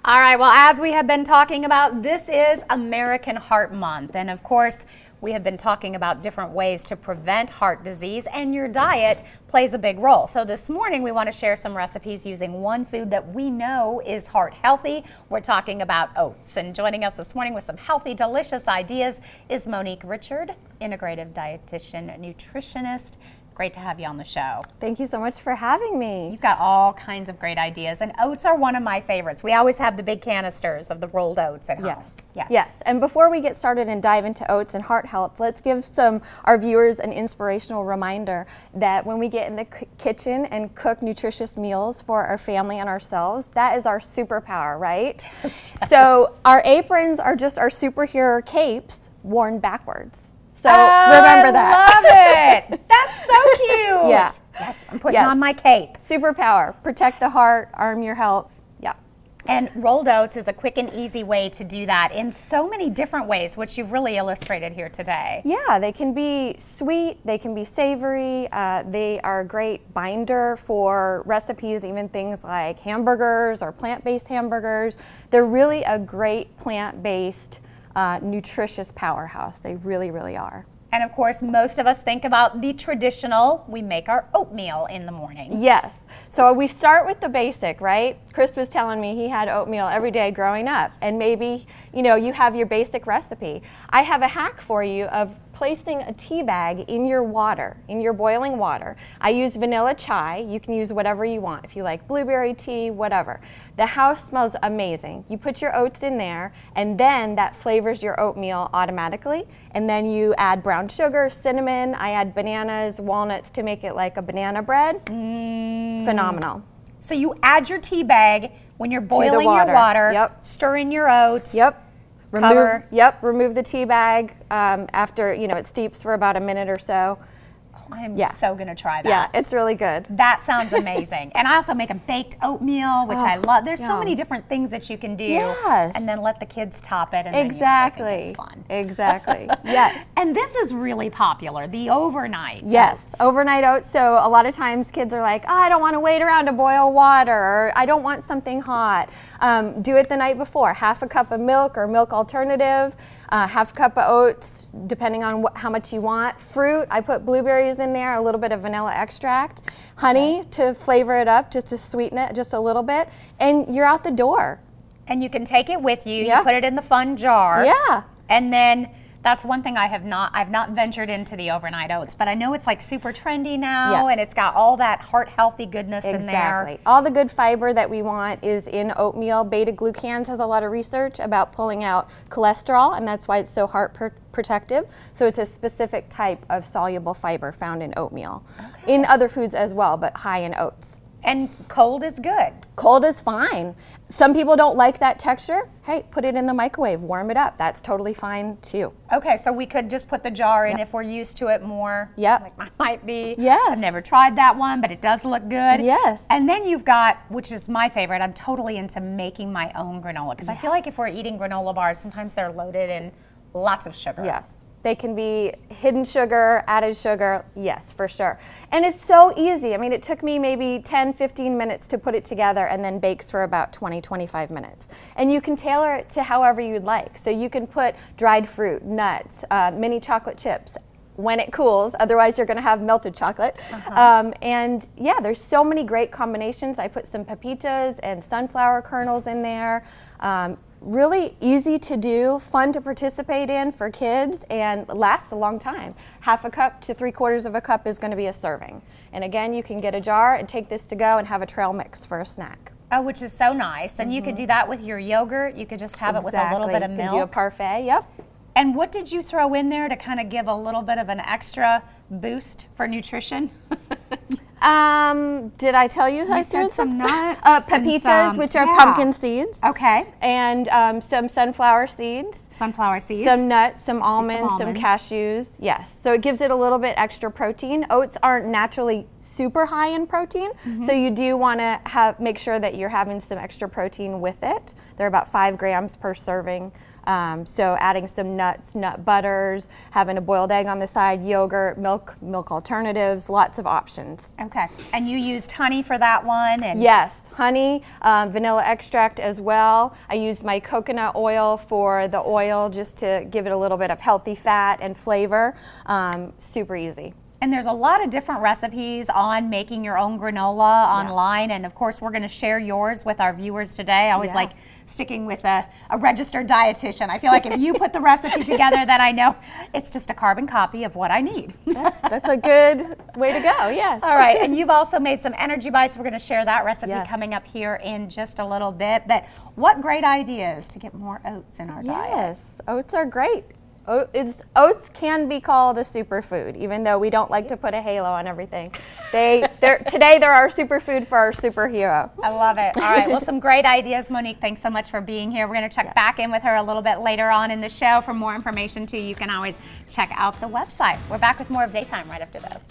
All right, well, as we have been talking about, this is American Heart Month. And of course, we have been talking about different ways to prevent heart disease, and your diet plays a big role. So this morning, we want to share some recipes using one food that we know is heart healthy. We're talking about oats. And joining us this morning with some healthy, delicious ideas is Monique Richard, integrative dietitian, nutritionist. Great to have you on the show. Thank you so much for having me. You've got all kinds of great ideas, and oats are one of my favorites. We always have the big canisters of the rolled oats at home. Yes. And before we get started and dive into oats and heart health, let's give our viewers an inspirational reminder that when we get in the kitchen and cook nutritious meals for our family and ourselves, that is our superpower, right? Yes. So our aprons are just our superhero capes worn backwards. So remember that. I love it. That's so cute. Yeah. Yes, I'm putting on my cape. Superpower. Protect the heart, arm your health. Yeah. And rolled oats is a quick and easy way to do that in so many different ways, which you've really illustrated here today. Yeah, they can be sweet, they can be savory, they are a great binder for recipes, even things like hamburgers or plant-based hamburgers. They're really a great plant-based nutritious powerhouse. They really, really are. And of course, most of us think about the traditional, we make our oatmeal in the morning. Yes. So we start with the basic, right? Chris was telling me he had oatmeal every day growing up, and maybe, you have your basic recipe. I have a hack for you of placing a tea bag in your water, in your boiling water. I use vanilla chai. You can use whatever you want. If you like blueberry tea, whatever. The house smells amazing. You put your oats in there, and then that flavors your oatmeal automatically. And then you add brown sugar, cinnamon. I add bananas, walnuts to make it like a banana bread. Phenomenal. So you add your tea bag when you're boiling your water, stir in your oats. Remove the tea bag after it steeps for about a minute or so. I'm so gonna try that. Yeah, it's really good. That sounds amazing. And I also make a baked oatmeal, which I love. There's so many different things that you can do. Yes. And then let the kids top it, and exactly. then it's fun. Exactly. Yes. And this is really popular, the overnight oats. Overnight oats. So a lot of times kids are like, I don't want to wait around to boil water, or I don't want something hot. Do it the night before. Half a cup of milk or milk alternative. Half a cup of oats, depending on how much you want. Fruit, I put blueberries in there, a little bit of vanilla extract. Honey to flavor it up, just to sweeten it just a little bit. And you're out the door. And you can take it with you. You put it in the fun jar. Yeah. And then that's one thing I've not ventured into the overnight oats, but I know it's like super trendy now, and it's got all that heart healthy goodness in there. Exactly. All the good fiber that we want is in oatmeal. Beta-glucans has a lot of research about pulling out cholesterol, and that's why it's so heart protective. So it's a specific type of soluble fiber found in oatmeal. Okay. In other foods as well, but high in oats. And cold is good. Cold is fine. Some people don't like that texture. Hey, put it in the microwave, warm it up. That's totally fine too. Okay, so we could just put the jar in if we're used to it more. Like mine might be. Yes. I've never tried that one, but it does look good. Yes. And then you've got, which is my favorite, I'm totally into making my own granola, because I feel like if we're eating granola bars, sometimes they're loaded in lots of sugar. Yes. They can be hidden sugar, added sugar, yes, for sure. And it's so easy. I mean, it took me maybe 10, 15 minutes to put it together, and then bakes for about 20, 25 minutes. And you can tailor it to however you'd like. So you can put dried fruit, nuts, mini chocolate chips when it cools, otherwise you're gonna have melted chocolate. And yeah, there's so many great combinations. I put some pepitas and sunflower kernels in there. Really easy to do, fun to participate in for kids, and lasts a long time. Half a cup to 3/4 of a cup is going to be a serving. And again, you can get a jar and take this to go and have a trail mix for a snack. Oh, which is so nice. And you could do that with your yogurt. You could just have it with a little bit of milk. You can do a parfait, And what did you throw in there to kind of give a little bit of an extra boost for nutrition? Did I tell you? You said some nuts. Pepitas, which are pumpkin seeds. Okay. And some sunflower seeds. Sunflower seeds. Some nuts, some almonds, some cashews. Yes. So it gives it a little bit extra protein. Oats aren't naturally super high in protein, so you do want to make sure that you're having some extra protein with it. They're about 5 grams per serving. So adding some nuts, nut butters, having a boiled egg on the side, yogurt, milk alternatives, lots of options. Okay, and you used honey for that one? And yes, honey, vanilla extract as well. I used my coconut oil for the oil just to give it a little bit of healthy fat and flavor. Super easy. And there's a lot of different recipes on making your own granola online, and of course we're going to share yours with our viewers today. I always like sticking with a registered dietitian. I feel like if you put the recipe together, then I know it's just a carbon copy of what I need. That's a good way to go, yes. All right, and you've also made some energy bites. We're going to share that recipe coming up here in just a little bit. But what great ideas to get more oats in our diet. Yes, oats are great. Oats can be called a superfood, even though we don't like to put a halo on everything. Today they're our superfood for our superhero. I love it. All right, well, some great ideas, Monique. Thanks so much for being here. We're going to check back in with her a little bit later on in the show. For more information, too, you can always check out the website. We're back with more of Daytime right after this.